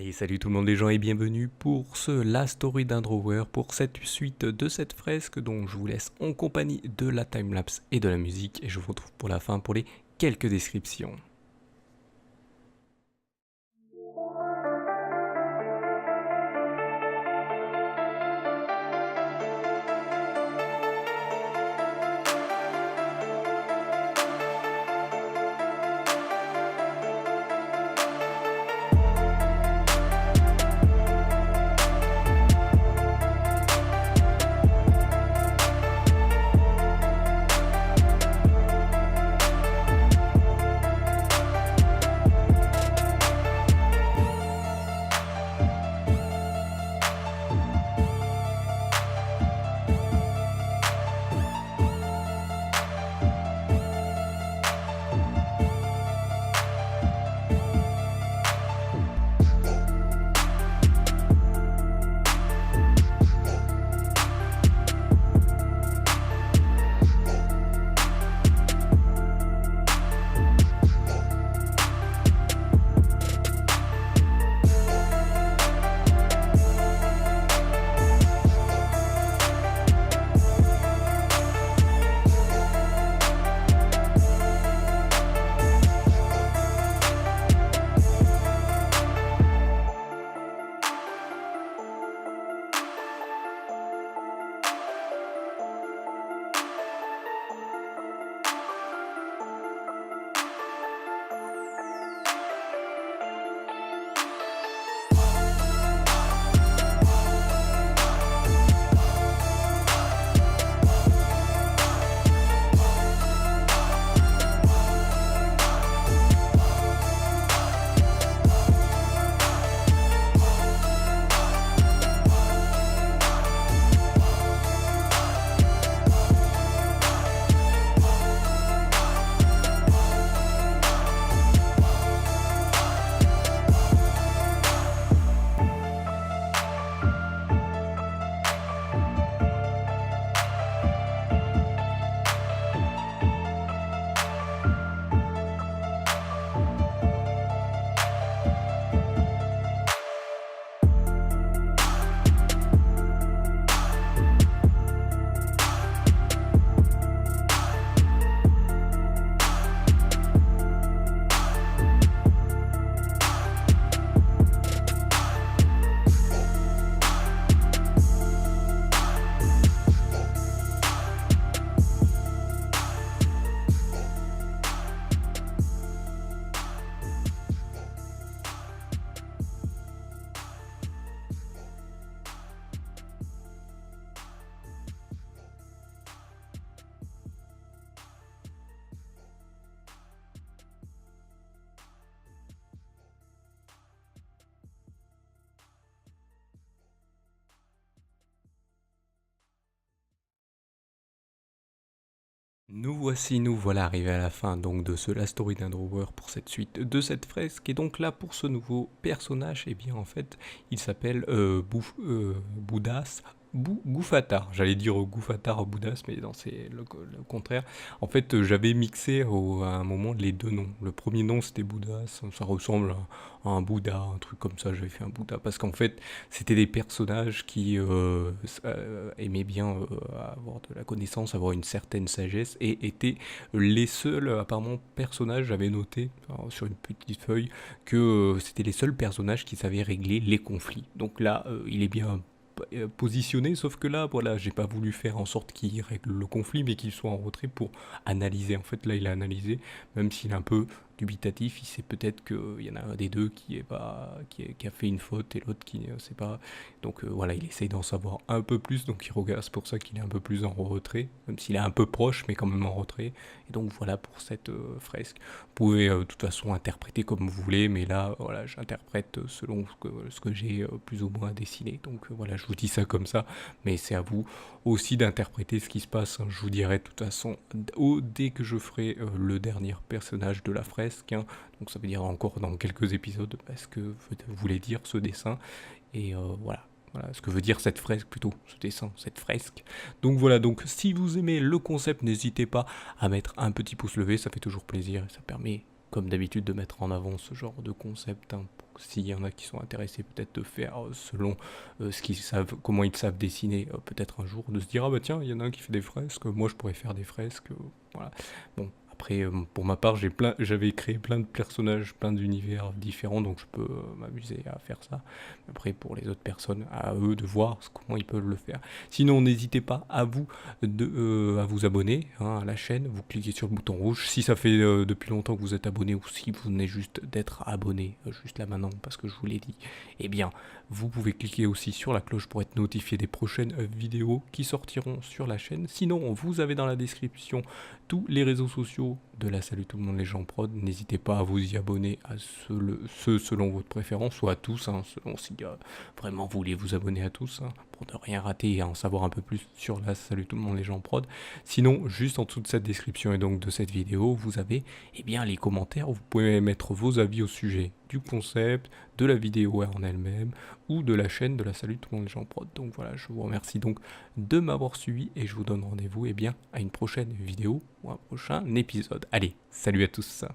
Et salut tout le monde les gens et bienvenue pour ce La Story d'un Drawer, pour cette suite de cette fresque dont je vous laisse en compagnie de la timelapse et de la musique et je vous retrouve pour la fin pour les quelques descriptions. Nous voilà arrivés à la fin donc de ce La Story d'un Drawer pour cette suite de cette fresque et donc là pour ce nouveau personnage et bien en fait il s'appelle Boudas Goufatar, j'allais dire Goufatar Boudas mais non c'est le contraire. En fait j'avais mixé à un moment les deux noms, le premier nom c'était Boudas, ça ressemble à un Bouddha, un truc comme ça, j'avais fait un Bouddha parce qu'en fait c'était des personnages qui aimaient bien avoir de la connaissance, avoir une certaine sagesse et étaient les seuls apparemment personnages, j'avais noté sur une petite feuille que c'était les seuls personnages qui savaient régler les conflits. Donc là, il est bien positionné, sauf que là, voilà, j'ai pas voulu faire en sorte qu'il règle le conflit, mais qu'il soit en retrait pour analyser. En fait, là, il a analysé, même s'il est un peu dubitatif, il sait peut-être qu'il y en a un des deux qui est pas, qui a fait une faute et l'autre qui ne sait pas. Donc voilà, il essaye d'en savoir un peu plus, donc il regarde, c'est pour ça qu'il est un peu plus en retrait, même s'il est un peu proche, mais quand même en retrait. Et donc voilà pour cette fresque. Vous pouvez de toute façon interpréter comme vous voulez, mais là, voilà, j'interprète selon ce que j'ai plus ou moins dessiné. Donc voilà, je vous dis ça comme ça, mais c'est à vous aussi d'interpréter ce qui se passe. Je vous dirai de toute façon dès que je ferai le dernier personnage de la fresque, hein. Donc ça veut dire encore dans quelques épisodes, ce que voulait dire ce dessin. Et voilà. Voilà ce que veut dire cette fresque plutôt, ce dessin, cette fresque. Donc voilà, donc si vous aimez le concept, n'hésitez pas à mettre un petit pouce levé, ça fait toujours plaisir et ça permet comme d'habitude de mettre en avant ce genre de concept, hein, pour que s'il y en a qui sont intéressés peut-être de faire selon ce qu'ils savent, comment ils savent dessiner, peut-être un jour de se dire ah bah tiens il y en a un qui fait des fresques, moi je pourrais faire des fresques, voilà. Bon après pour ma part j'avais créé plein de personnages, plein d'univers différents donc je peux m'amuser à faire ça. Après pour les autres personnes, à eux de voir comment ils peuvent le faire. Sinon n'hésitez pas à vous abonner, hein, à la chaîne, vous cliquez sur le bouton rouge. Si ça fait depuis longtemps que vous êtes abonné ou si vous venez juste d'être abonné, juste là maintenant parce que je vous l'ai dit, eh bien vous pouvez cliquer aussi sur la cloche pour être notifié des prochaines vidéos qui sortiront sur la chaîne. Sinon vous avez dans la description tous les réseaux sociaux de la Salut tout le monde les gens prod. N'hésitez pas à vous y abonner à ceux selon votre préférence ou à tous, hein, selon si vraiment vous voulez vous abonner à tous, hein, pour ne rien rater et en savoir un peu plus sur la Salut tout le monde les gens prod. Sinon, juste en dessous de cette description et donc de cette vidéo, vous avez bien les commentaires où vous pouvez mettre vos avis au sujet du concept, de la vidéo en elle-même ou de la chaîne de la Salut tout le monde les gens prod. Donc voilà, je vous remercie donc de m'avoir suivi et je vous donne rendez-vous à une prochaine vidéo ou un prochain épisode. Allez, salut à tous.